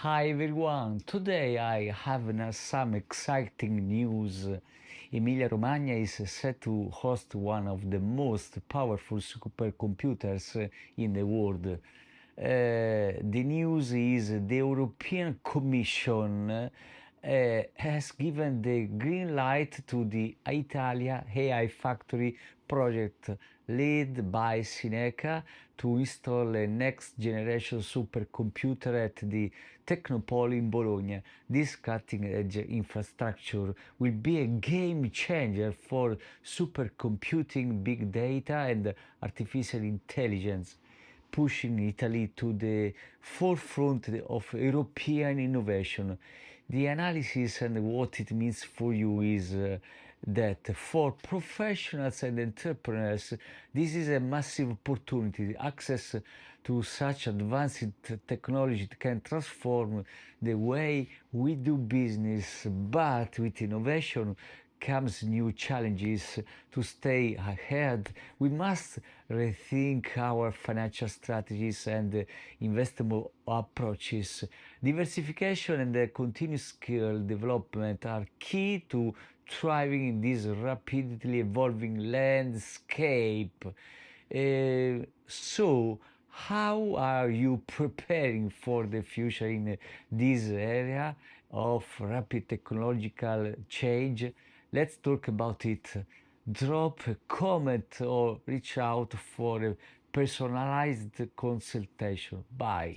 Hi everyone, today I have some exciting news. Emilia-Romagna is set to host one of the most powerful supercomputers in the world. The news is the European Commission has given the green light to the Italia AI Factory project led by Sineca to install a next generation supercomputer at the Technopole in Bologna. This cutting-edge infrastructure will be a game changer for supercomputing, big data, and artificial intelligence, pushing Italy to the forefront of European innovation. The analysis and what it means for you is that for professionals and entrepreneurs, this is a massive opportunity. Access to such advanced technology can transform the way we do business, but with innovation comes new challenges. To stay ahead, we must rethink our financial strategies and investment approaches. Diversification and continuous skill development are key to thriving in this rapidly evolving landscape. So, how are you preparing for the future in this area of rapid technological change? Let's talk about it. Drop a comment or reach out for a personalized consultation. Bye.